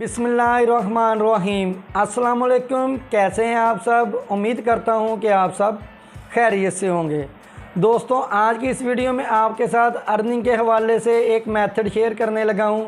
बिस्मिल्लाहिर्रहमानिर्रहीम। अस्सलाम वालेकुम। कैसे हैं आप सब? उम्मीद करता हूं कि आप सब खैरियत से होंगे। दोस्तों, आज की इस वीडियो में आपके साथ अर्निंग के हवाले से एक मेथड शेयर करने लगा हूं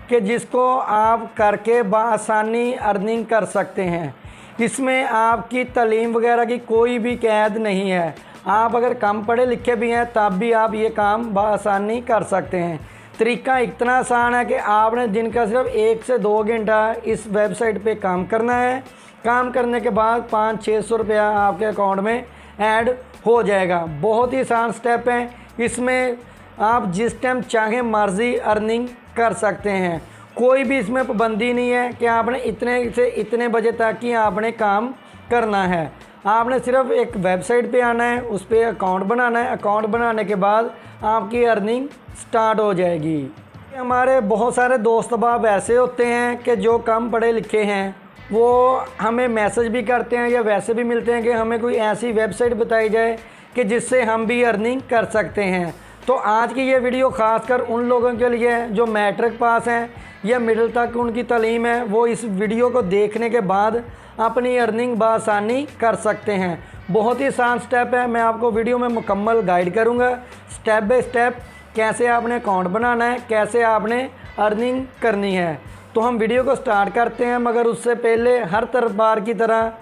कि जिसको आप करके बआसानी अर्निंग कर सकते हैं। इसमें आपकी तालीम वगैरह की कोई भी कैद नहीं है। आप अगर कम पढ़े लिखे भी हैं तब भी आप ये काम बआसानी कर सकते हैं। तरीका इतना आसान है कि आपने दिन का सिर्फ 1 से 2 घंटा इस वेबसाइट पे काम करना है। काम करने के बाद 500-600 रुपया आपके अकाउंट में ऐड हो जाएगा। बहुत ही आसान स्टेप है। इसमें आप जिस टाइम चाहें मर्ज़ी अर्निंग कर सकते हैं। कोई भी इसमें पाबंदी नहीं है कि आपने इतने से इतने बजे तक ही आपने काम करना है। आपने सिर्फ एक वेबसाइट पे आना है, उस पर अकाउंट बनाना है। अकाउंट बनाने के बाद आपकी अर्निंग स्टार्ट हो जाएगी। हमारे बहुत सारे दोस्त बाब ऐसे होते हैं कि जो कम पढ़े लिखे हैं, वो हमें मैसेज भी करते हैं या वैसे भी मिलते हैं कि हमें कोई ऐसी वेबसाइट बताई जाए कि जिससे हम भी अर्निंग कर सकते हैं। तो आज की ये वीडियो ख़ासकर उन लोगों के लिए है जो मैट्रिक पास हैं या मिडिल तक उनकी तालीम है। वो इस वीडियो को देखने के बाद अपनी अर्निंग बआसानी कर सकते हैं। बहुत ही आसान स्टेप है। मैं आपको वीडियो में मुकम्मल गाइड करूंगा स्टेप बाय स्टेप कैसे आपने अकाउंट बनाना है, कैसे आपने अर्निंग करनी है। तो हम वीडियो को स्टार्ट करते हैं, मगर उससे पहले हर बार की तरह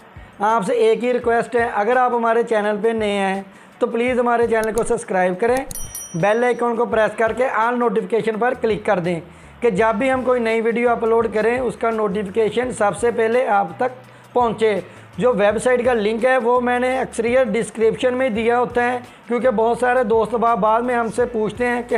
आपसे एक ही रिक्वेस्ट है। अगर आप हमारे चैनल पे नए हैं तो प्लीज़ हमारे चैनल को सब्सक्राइब करें, बेल आइकन को प्रेस करके ऑल नोटिफिकेशन पर क्लिक कर दें कि जब भी हम कोई नई वीडियो अपलोड करें उसका नोटिफिकेशन सबसे पहले आप तक पहुंचे। जो वेबसाइट का लिंक है वो मैंने अक्सरियत डिस्क्रिप्शन में दिया होता है, क्योंकि बहुत सारे दोस्त बाद में हमसे पूछते हैं कि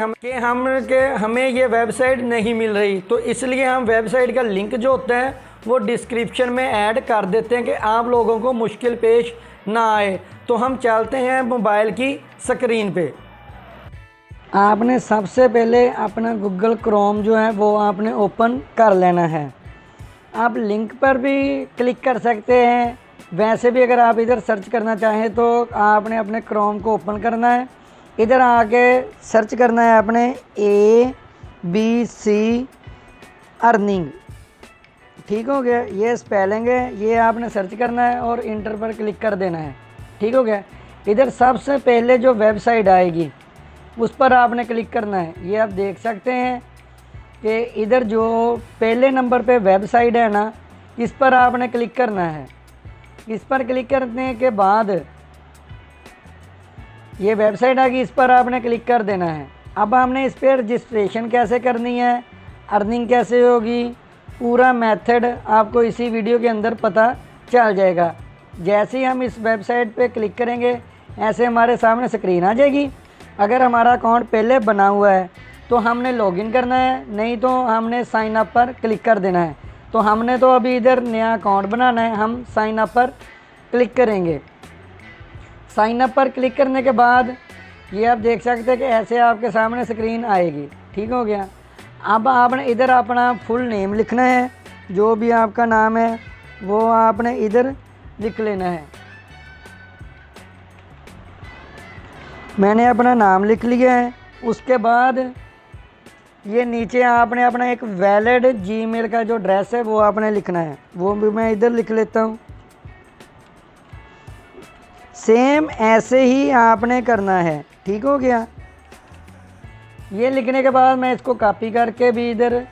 हमें ये वेबसाइट नहीं मिल रही। तो इसलिए हम वेबसाइट का लिंक जो होता है वो डिस्क्रिप्शन में ऐड कर देते हैं कि आप लोगों को मुश्किल पेश ना आए। तो हम चलते हैं मोबाइल की स्क्रीन पे। आपने सबसे पहले अपना गूगल क्रोम जो है वो आपने ओपन कर लेना है। आप लिंक पर भी क्लिक कर सकते हैं, वैसे भी अगर आप इधर सर्च करना चाहें तो आपने अपने क्रोम को ओपन करना है। इधर आके सर्च करना है आपने ABC अर्निंग। ठीक हो गया, ये स्पेलिंग है, ये आपने सर्च करना है और इंटर पर क्लिक कर देना है। ठीक हो गया। इधर सबसे पहले जो वेबसाइट आएगी उस पर आपने क्लिक करना है। ये आप देख सकते हैं कि इधर जो पहले नंबर पे वेबसाइट है ना, इस पर आपने क्लिक करना है। इस पर क्लिक करने के बाद ये वेबसाइट आ गई, इस पर आपने क्लिक कर देना है। अब हमने इस पर रजिस्ट्रेशन कैसे करनी है, अर्निंग कैसे होगी, पूरा मेथड आपको इसी वीडियो के अंदर पता चल जाएगा। जैसे ही हम इस वेबसाइट पे क्लिक करेंगे ऐसे हमारे सामने स्क्रीन आ जाएगी। अगर हमारा अकाउंट पहले बना हुआ है तो हमने लॉगिन करना है, नहीं तो हमने साइन अप पर क्लिक कर देना है। तो हमने तो अभी इधर नया अकाउंट बनाना है, हम साइन अप पर क्लिक करेंगे। साइन अप पर क्लिक करने के बाद ये आप देख सकते हैं कि ऐसे आपके सामने स्क्रीन आएगी। ठीक हो गया। अब आपने इधर अपना फुल नेम लिखना है, जो भी आपका नाम है वो आपने इधर लिख लेना है। मैंने अपना नाम लिख लिया है। उसके बाद ये नीचे आपने अपना एक वैलिड जीमेल का जो एड्रेस है वो आपने लिखना है, वो भी मैं इधर लिख लेता हूँ। सेम ऐसे ही आपने करना है। ठीक हो गया। ये लिखने के बाद मैं इसको कॉपी करके भी इधर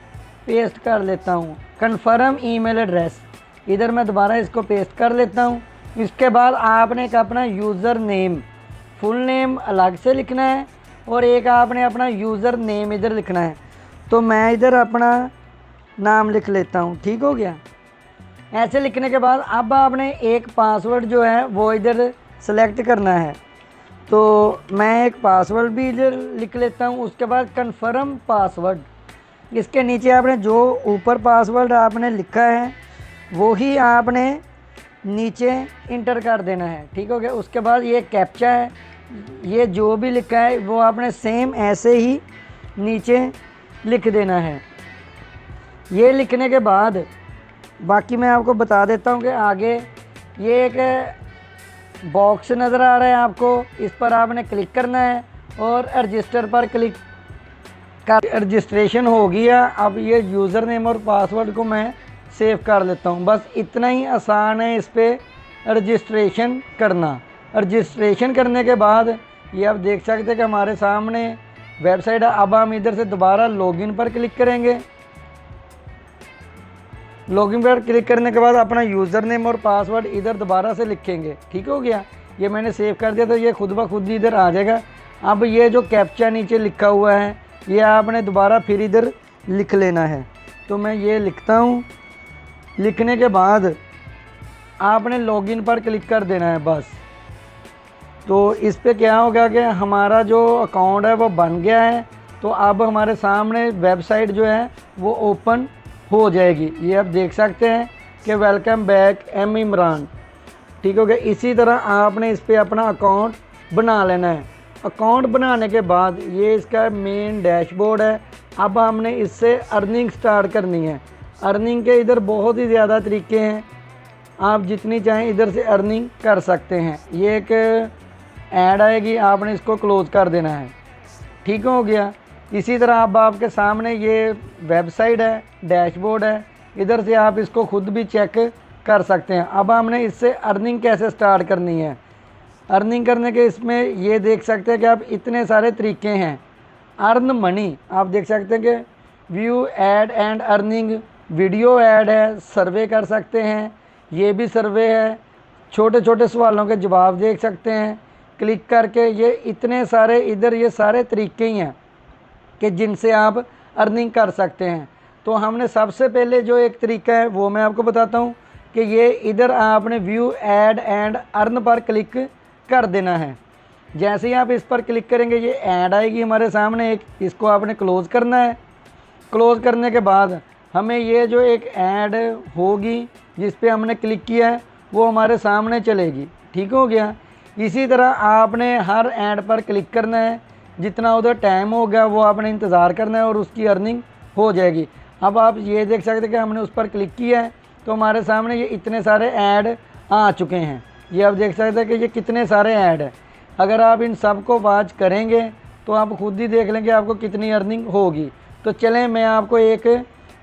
पेस्ट कर लेता हूँ। कन्फर्म ईमेल एड्रेस, इधर मैं दोबारा इसको पेस्ट कर लेता हूँ। इसके बाद आपने एक अपना यूज़र नेम, फुल नेम अलग से लिखना है और एक आपने अपना यूज़र नेम इधर लिखना है। तो मैं इधर अपना नाम लिख लेता हूँ। ठीक हो गया। ऐसे लिखने के बाद अब आपने एक पासवर्ड जो है वो इधर सेलेक्ट करना है। तो मैं एक पासवर्ड भी इधर लिख लेता हूँ। उसके बाद कन्फर्म पासवर्ड, इसके नीचे आपने जो ऊपर पासवर्ड आपने लिखा है वो ही आपने नीचे इंटर कर देना है। ठीक हो गया। उसके बाद ये कैप्चा है, ये जो भी लिखा है वो आपने सेम ऐसे ही नीचे लिख देना है। ये लिखने के बाद बाकी मैं आपको बता देता हूँ कि आगे ये एक बॉक्स नज़र आ रहा है आपको, इस पर आपने क्लिक करना है और रजिस्टर पर क्लिक का रजिस्ट्रेशन हो गया। अब ये यूज़र नेम और पासवर्ड को मैं सेव कर लेता हूँ। बस इतना ही आसान है इस पर रजिस्ट्रेशन करना। रजिस्ट्रेशन करने के बाद ये आप देख सकते हैं कि हमारे सामने वेबसाइट है। अब हम इधर से दोबारा लॉगिन पर क्लिक करेंगे। लॉगिन पर क्लिक करने के बाद अपना यूज़र नेम और पासवर्ड इधर दोबारा से लिखेंगे। ठीक हो गया, ये मैंने सेव कर दिया तो ये खुद ब खुद ही इधर आ जाएगा। अब ये जो कैप्चा नीचे लिखा हुआ है ये आपने दोबारा फिर इधर लिख लेना है। तो मैं ये लिखता हूँ। लिखने के बाद आपने लॉगिन पर क्लिक कर देना है बस। तो इस पे क्या होगा कि हमारा जो अकाउंट है वो बन गया है। तो अब हमारे सामने वेबसाइट जो है वो ओपन हो जाएगी। ये आप देख सकते हैं कि वेलकम बैक एम इमरान। ठीक हो गया। इसी तरह आपने इस पर अपना अकाउंट बना लेना है। अकाउंट बनाने के बाद ये इसका मेन डैशबोर्ड है। अब हमने इससे अर्निंग स्टार्ट करनी है। अर्निंग के इधर बहुत ही ज़्यादा तरीके हैं, आप जितनी चाहें इधर से अर्निंग कर सकते हैं। ये एक ऐड आएगी, आपने इसको क्लोज़ कर देना है। ठीक हो गया। इसी तरह अब आपके सामने ये वेबसाइट है, डैशबोर्ड है, इधर से आप इसको खुद भी चेक कर सकते हैं। अब हमने इससे अर्निंग कैसे स्टार्ट करनी है। अर्निंग करने के इसमें ये देख सकते हैं कि आप इतने सारे तरीके हैं। अर्न मनी आप देख सकते हैं कि view add and earning, video add है, सर्वे कर सकते हैं, ये भी सर्वे है, छोटे छोटे सवालों के जवाब देख सकते हैं क्लिक करके। ये इतने सारे इधर ये सारे तरीके ही हैं कि जिनसे आप अर्निंग कर सकते हैं। तो हमने सबसे पहले जो एक तरीका है वो मैं आपको बताता हूँ कि ये इधर आपने व्यू ऐड एंड अर्न पर क्लिक कर देना है। जैसे ही आप इस पर क्लिक करेंगे ये ऐड आएगी हमारे सामने एक, इसको आपने क्लोज़ करना है। क्लोज़ करने के बाद हमें ये जो एक ऐड होगी जिस पे हमने क्लिक किया है वो हमारे सामने चलेगी। ठीक हो गया। इसी तरह आपने हर ऐड पर क्लिक करना है, जितना उधर टाइम होगा वो आपने इंतज़ार करना है और उसकी अर्निंग हो जाएगी। अब आप ये देख सकते हैं कि हमने उस पर क्लिक किया है तो हमारे सामने ये इतने सारे ऐड आ चुके हैं। ये आप देख सकते हैं कि ये कितने सारे ऐड हैं। अगर आप इन सब को वॉच करेंगे तो आप खुद ही देख लेंगे आपको कितनी अर्निंग होगी। तो चलें मैं आपको एक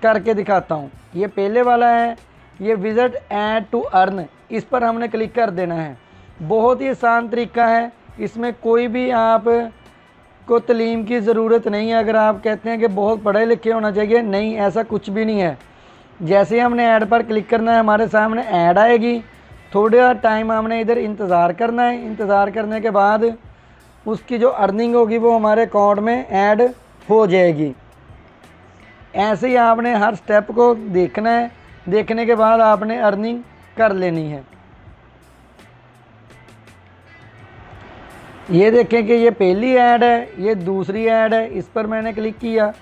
करके दिखाता हूँ। ये पहले वाला है, ये विजिट ऐड टू अर्न, इस पर हमने क्लिक कर देना है। बहुत ही आसान तरीका है, इसमें कोई भी आप को तालीम की ज़रूरत नहीं है। अगर आप कहते हैं कि बहुत पढ़े लिखे होना चाहिए, नहीं, ऐसा कुछ भी नहीं है। जैसे ही हमने ऐड पर क्लिक करना है हमारे सामने ऐड आएगी। थोड़ा टाइम हमने इधर इंतज़ार करना है। इंतज़ार करने के बाद उसकी जो अर्निंग होगी वो हमारे अकाउंट में ऐड हो जाएगी। ऐसे ही आपने हर स्टेप को देखना है। देखने के बाद आपने अर्निंग कर लेनी है। ये देखें कि ये पहली ऐड है, ये दूसरी ऐड है, इस पर मैंने क्लिक किया।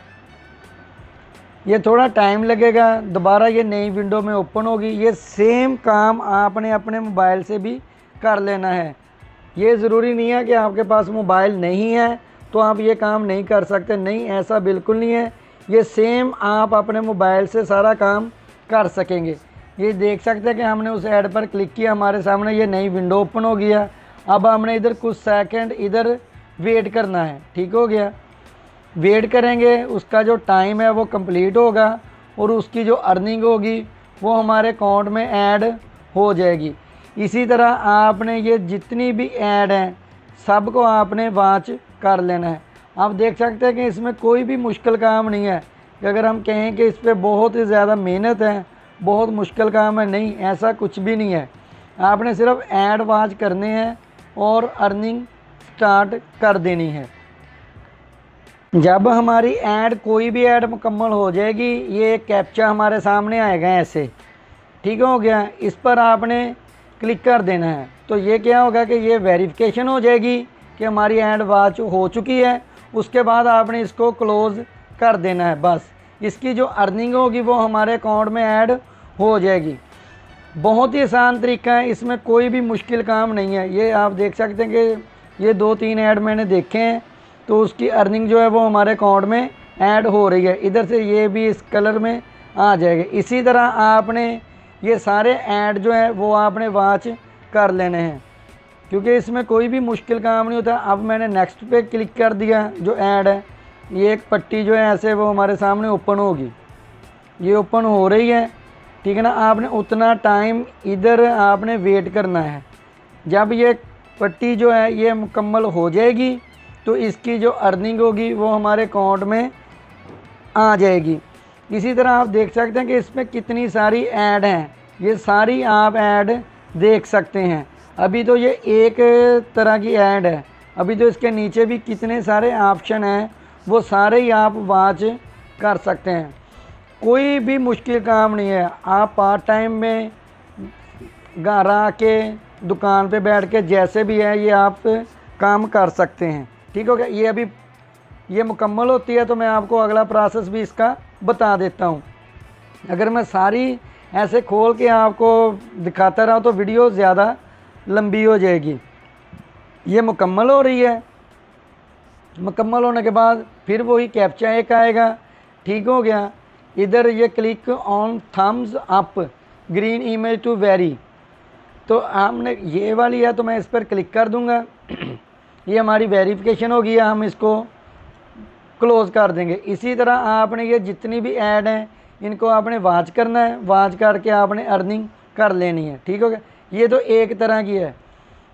ये थोड़ा टाइम लगेगा, दोबारा ये नई विंडो में ओपन होगी। ये सेम काम आपने अपने मोबाइल से भी कर लेना है। ये ज़रूरी नहीं है कि आपके पास मोबाइल नहीं है तो आप ये काम नहीं कर सकते, नहीं, ऐसा बिल्कुल नहीं है। ये सेम आप अपने मोबाइल से सारा काम कर सकेंगे। ये देख सकते हैं कि हमने उस ऐड पर क्लिक किया, हमारे सामने ये नई विंडो ओपन हो गया। अब हमने इधर कुछ सेकंड इधर वेट करना है। ठीक हो गया। वेट करेंगे, उसका जो टाइम है वो कंप्लीट होगा और उसकी जो अर्निंग होगी वो हमारे अकाउंट में ऐड हो जाएगी। इसी तरह आपने ये जितनी भी ऐड हैं सब को आपने वॉच कर लेना है। आप देख सकते हैं कि इसमें कोई भी मुश्किल काम नहीं है कि अगर हम कहें कि इस पर बहुत ही ज़्यादा मेहनत है, बहुत मुश्किल काम है, नहीं, ऐसा कुछ भी नहीं है। आपने सिर्फ ऐड वॉच करने हैं और अर्निंग स्टार्ट कर देनी है। जब हमारी ऐड कोई भी ऐड मुकम्मल हो जाएगी ये कैप्चा हमारे सामने आएगा ऐसे। ठीक हो गया। इस पर आपने क्लिक कर देना है तो ये क्या होगा कि ये वेरिफिकेशन हो जाएगी कि हमारी ऐड वॉच हो चुकी है। उसके बाद आपने इसको क्लोज़ कर देना है। बस इसकी जो अर्निंग होगी वो हमारे अकाउंट में ऐड हो जाएगी। बहुत ही आसान तरीका है, इसमें कोई भी मुश्किल काम नहीं है। ये आप देख सकते हैं कि ये 2-3 ऐड मैंने देखे हैं तो उसकी अर्निंग जो है वो हमारे अकाउंट में ऐड हो रही है। इधर से ये भी इस कलर में आ जाएगा। इसी तरह आपने ये सारे ऐड जो है वो आपने वॉच कर लेने हैं क्योंकि इसमें कोई भी मुश्किल काम नहीं होता। अब मैंने नेक्स्ट पे क्लिक कर दिया, जो ऐड है ये एक पट्टी जो है ऐसे वो हमारे सामने ओपन होगी। ये ओपन हो रही है। ठीक है ना। आपने उतना टाइम इधर आपने वेट करना है। जब ये पट्टी जो है ये मुकम्मल हो जाएगी तो इसकी जो अर्निंग होगी वो हमारे अकाउंट में आ जाएगी। इसी तरह आप देख सकते हैं कि इसमें कितनी सारी ऐड हैं, ये सारी आप ऐड देख सकते हैं। अभी तो ये एक तरह की ऐड है, अभी तो इसके नीचे भी कितने सारे ऑप्शन हैं वो सारे ही आप वॉच कर सकते हैं। कोई भी मुश्किल काम नहीं है। आप पार्ट टाइम में घर आके दुकान पे बैठ के जैसे भी है ये आप काम कर सकते हैं। ठीक हो गया। ये अभी ये मुकम्मल होती है तो मैं आपको अगला प्रोसेस भी इसका बता देता हूँ। अगर मैं सारी ऐसे खोल के आपको दिखाता रहा तो वीडियो ज़्यादा लंबी हो जाएगी। ये मुकम्मल हो रही है। मुकम्मल होने के बाद फिर वही कैप्चा एक आएगा। ठीक हो गया। इधर ये click on thumbs up green image to very, तो आपने ये वाली है तो मैं इस पर क्लिक कर दूंगा। ये हमारी वेरिफिकेशन होगी, हम इसको क्लोज़ कर देंगे। इसी तरह आपने ये जितनी भी ऐड हैं इनको आपने वॉच करना है, वॉच करके आपने अर्निंग कर लेनी है। ठीक हो गया। ये तो एक तरह की है।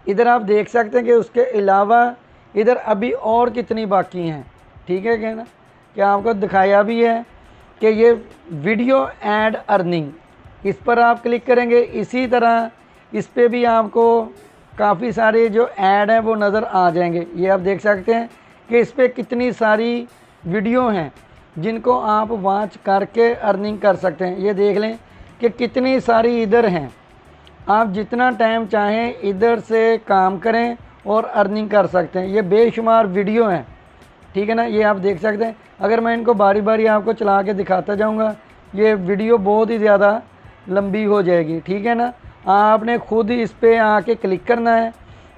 इधर आप देख सकते हैं कि उसके अलावा इधर अभी और कितनी बाकी हैं। ठीक है क्या ना, कि आपको दिखाया भी है कि ये वीडियो ऐड अर्निंग, इस पर आप क्लिक करेंगे। इसी तरह इस पर भी आपको काफ़ी सारे जो ऐड हैं वो नज़र आ जाएंगे। ये आप देख सकते हैं कि इस पर कितनी सारी वीडियो हैं जिनको आप वॉच करके अर्निंग कर सकते हैं। ये देख लें कि कितनी सारी इधर हैं। आप जितना टाइम चाहें इधर से काम करें और अर्निंग कर सकते हैं। ये बेशुमार वीडियो हैं। ठीक है ना। ये आप देख सकते हैं। अगर मैं इनको बारी बारी आपको चला के दिखाता जाऊंगा ये वीडियो बहुत ही ज़्यादा लंबी हो जाएगी। ठीक है ना। आपने खुद इस पर आके क्लिक करना है,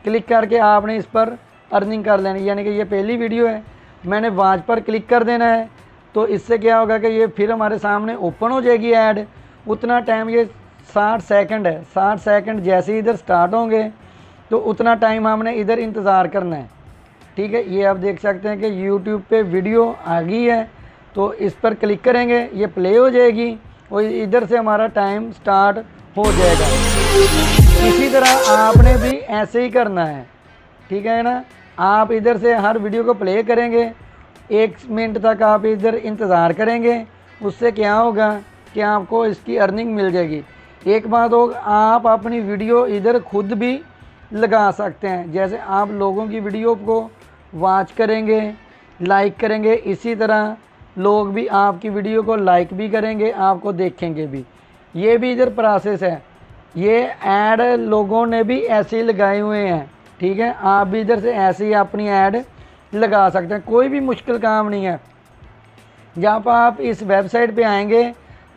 क्लिक करके आपने इस पर अर्निंग कर लेनी। यानी कि ये पहली वीडियो है, मैंने वॉच पर क्लिक कर देना है तो इससे क्या होगा कि ये फिर हमारे सामने ओपन हो जाएगी ऐड। उतना टाइम ये 60 सेकंड है। 60 सेकंड जैसे ही इधर स्टार्ट होंगे तो उतना टाइम हमने इधर इंतज़ार करना है। ठीक है। ये आप देख सकते हैं कि YouTube पे वीडियो आ गई है तो इस पर क्लिक करेंगे, ये प्ले हो जाएगी और इधर से हमारा टाइम स्टार्ट हो जाएगा। इसी तरह आपने भी ऐसे ही करना है। ठीक है ना। आप इधर से हर वीडियो को प्ले करेंगे, 1 मिनट तक आप इधर इंतज़ार करेंगे। उससे क्या होगा कि आपको इसकी अर्निंग मिल जाएगी। एक बात हो, आप अपनी वीडियो इधर खुद भी लगा सकते हैं। जैसे आप लोगों की वीडियो को वॉच करेंगे, लाइक करेंगे, इसी तरह लोग भी आपकी वीडियो को लाइक भी करेंगे, आपको देखेंगे भी। ये भी इधर प्रोसेस है। ये ऐड लोगों ने भी ऐसे ही लगाए हुए हैं। ठीक है। आप भी इधर से ऐसे ही अपनी ऐड लगा सकते हैं। कोई भी मुश्किल काम नहीं है। जब आप इस वेबसाइट पे आएंगे,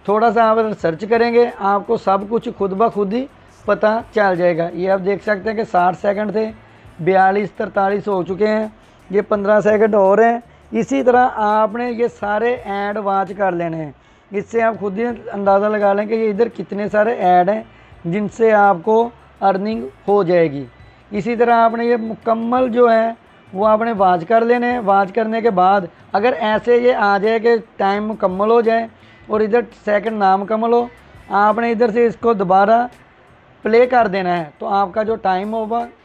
थोड़ा सा आप सर्च करेंगे, आपको सब कुछ खुद ब खुद ही पता चल जाएगा। ये आप देख सकते हैं कि 60 सेकंड थे, 42-43 हो चुके हैं, ये 15 सेकंड और हैं। इसी तरह आपने ये सारे ऐड वॉच कर लेने हैं। इससे आप खुद ही अंदाज़ा लगा लें कि ये इधर कितने सारे ऐड हैं जिनसे आपको अर्निंग हो जाएगी। इसी तरह आपने ये मुकम्मल जो है वो आपने वॉच कर लेने हैं। वॉच करने के बाद अगर ऐसे ये आ जाए कि टाइम मुकम्मल हो जाए और इधर सेकंड ना मुकम्मल हो, आपने इधर से इसको दोबारा प्ले कर देना है तो आपका जो टाइम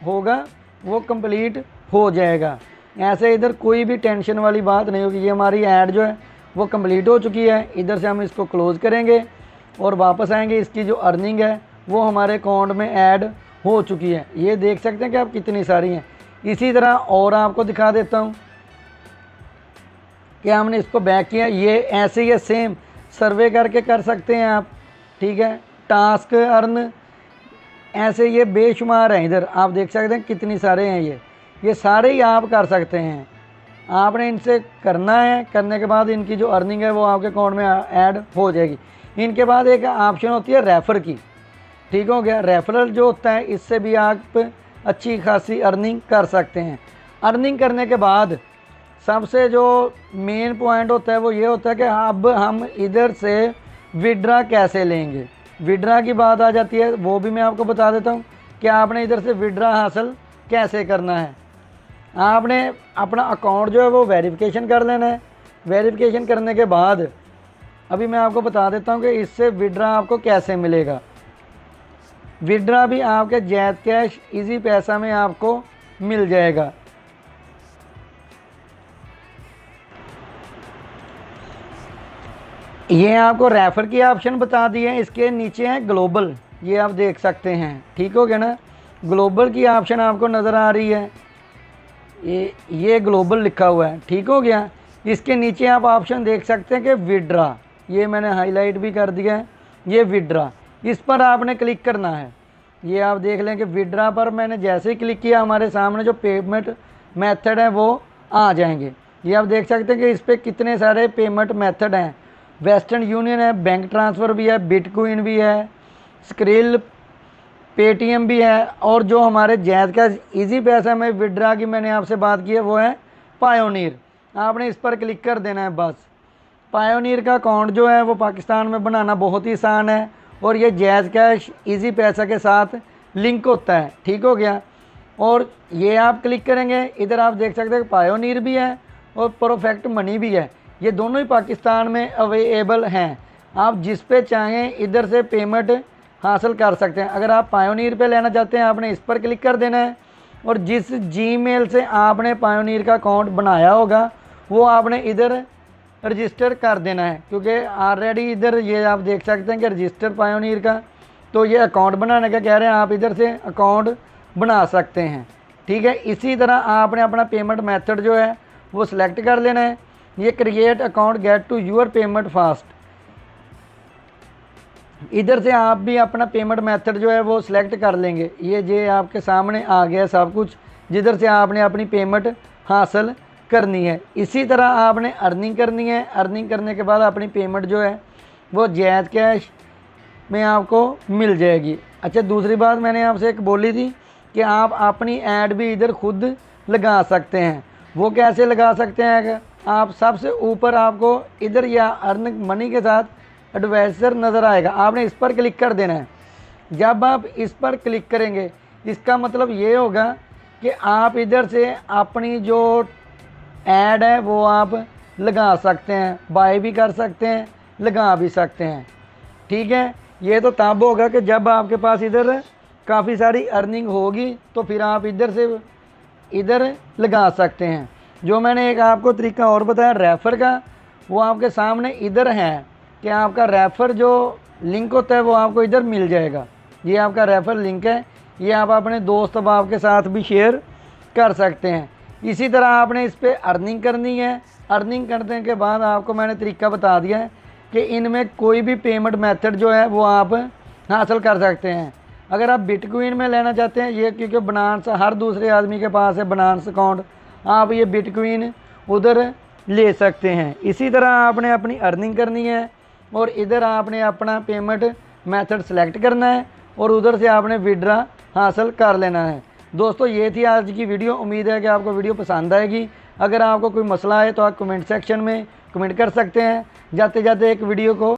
होगा वो कंप्लीट हो जाएगा। ऐसे इधर कोई भी टेंशन वाली बात नहीं होगी। ये हमारी ऐड जो है वो कंप्लीट हो चुकी है। इधर से हम इसको क्लोज़ करेंगे और वापस आएंगे। इसकी जो अर्निंग है वो हमारे अकाउंट में ऐड हो चुकी है। ये देख सकते हैं कि आप कितनी सारी हैं। इसी तरह और आपको दिखा देता हूँ कि हमने इसको बैक किया। ये ऐसे ही सेम सर्वे करके कर सकते हैं आप। ठीक है। टास्क अर्न ऐसे ये बेशुमार हैं। इधर आप देख सकते हैं कितनी सारे हैं। ये सारे ही आप कर सकते हैं। आपने इनसे करना है, करने के बाद इनकी जो अर्निंग है वो आपके अकाउंट में ऐड हो जाएगी। इनके बाद एक ऑप्शन होती है रेफ़र की। ठीक हो गया। रेफरल जो होता है इससे भी आप अच्छी खासी अर्निंग कर सकते हैं। अर्निंग करने के बाद सबसे जो मेन पॉइंट होता है वो ये होता है कि अब हम इधर से विड्रा कैसे लेंगे। विड्रा की बात आ जाती है, वो भी मैं आपको बता देता हूँ कि आपने इधर से विड्रा हासिल कैसे करना है। आपने अपना अकाउंट जो है वो वेरिफिकेशन कर लेना है। वेरिफिकेशन करने के बाद अभी मैं आपको बता देता हूँ कि इससे विड्रा आपको कैसे मिलेगा। विड्रा भी आपके जैज़ कैश इजी पैसा में आपको मिल जाएगा। ये आपको रेफ़र की ऑप्शन बता दी है, इसके नीचे है ग्लोबल, ये आप देख सकते हैं। ठीक हो गया ना, ग्लोबल की ऑप्शन आपको नज़र आ रही है, ये ग्लोबल लिखा हुआ है। ठीक हो गया। इसके नीचे आप ऑप्शन देख सकते हैं कि विड्रा, ये मैंने हाईलाइट भी कर दिया है, ये विड्रा, इस पर आपने क्लिक करना है। ये आप देख लें कि विड्रा पर मैंने जैसे ही क्लिक किया हमारे सामने जो पेमेंट मेथड है वो आ जाएंगे। ये आप देख सकते हैं कि इस पर कितने सारे पेमेंट मेथड हैं। वेस्टर्न यूनियन है, बैंक ट्रांसफ़र भी है, बिटकॉइन भी है, स्क्रिल, पेटीएम भी है, और जो हमारे जैज़ का इजी पैसा में विड्रा की मैंने आपसे बात की है वो है पायोनीर। आपने इस पर क्लिक कर देना है बस। पायोनीर का अकाउंट जो है वो पाकिस्तान में बनाना बहुत ही आसान है और ये जैज़ कैश इजी पैसा के साथ लिंक होता है। ठीक हो गया। और ये आप क्लिक करेंगे, इधर आप देख सकते हैं पायोनीर भी है और परफेक्ट मनी भी है, ये दोनों ही पाकिस्तान में अवेलेबल हैं। आप जिस पे चाहें इधर से पेमेंट हासिल कर सकते हैं। अगर आप पायोनीर पे लेना चाहते हैं आपने इस पर क्लिक कर देना है और जिस जीमेल से आपने पायोनीर का अकाउंट बनाया होगा वो आपने इधर रजिस्टर कर देना है, क्योंकि ऑलरेडी इधर ये आप देख सकते हैं कि रजिस्टर पायोनीर का, तो ये अकाउंट बनाने का कह रहे हैं, आप इधर से अकाउंट बना सकते हैं। ठीक है। इसी तरह आपने अपना पेमेंट मेथड जो है वो सिलेक्ट कर लेना है। ये create account get to your payment fast, इधर से आप भी अपना पेमेंट मेथड जो है वो सिलेक्ट कर लेंगे। ये आपके सामने आ गया सब कुछ, जिधर से आपने अपनी पेमेंट हासिल करनी है। इसी तरह आपने अर्निंग करनी है। अर्निंग करने के बाद अपनी पेमेंट जो है वो जैज़ कैश में आपको मिल जाएगी। अच्छा, दूसरी बात मैंने आपसे एक बोली थी कि आप अपनी ऐड भी इधर खुद लगा सकते हैं। वो कैसे लगा सकते हैं? आप सबसे ऊपर आपको इधर या अर्न मनी के साथ एडवाइज़र नज़र आएगा, आपने इस पर क्लिक कर देना है। जब आप इस पर क्लिक करेंगे इसका मतलब ये होगा कि आप इधर से अपनी जो ऐड है वो आप लगा सकते हैं, बाय भी कर सकते हैं, लगा भी सकते हैं। ठीक है। ये तो तब होगा कि जब आपके पास इधर काफ़ी सारी अर्निंग होगी तो फिर आप इधर से इधर लगा सकते हैं। जो मैंने एक आपको तरीका और बताया रेफ़र का, वो आपके सामने इधर है कि आपका रेफ़र जो लिंक होता है वो आपको इधर मिल जाएगा। ये आपका रेफ़र लिंक है, ये आप अपने दोस्त अहबाब के साथ भी शेयर कर सकते हैं। इसी तरह आपने इस पर अर्निंग करनी है। अर्निंग करने के बाद आपको मैंने तरीका बता दिया है कि इनमें कोई भी पेमेंट मेथड जो है वो आप हासिल कर सकते हैं। अगर आप बिटकॉइन में लेना चाहते हैं, ये क्योंकि बनांस हर दूसरे आदमी के पास है बनांस अकाउंट, आप ये बिटकॉइन उधर ले सकते हैं। इसी तरह आपने अपनी अर्निंग करनी है और इधर आपने अपना पेमेंट मेथड सेलेक्ट करना है और उधर से आपने विड्रा हासिल कर लेना है। दोस्तों, ये थी आज की वीडियो। उम्मीद है कि आपको वीडियो पसंद आएगी। अगर आपको कोई मसला है तो आप कमेंट सेक्शन में कमेंट कर सकते हैं। जाते जाते एक वीडियो को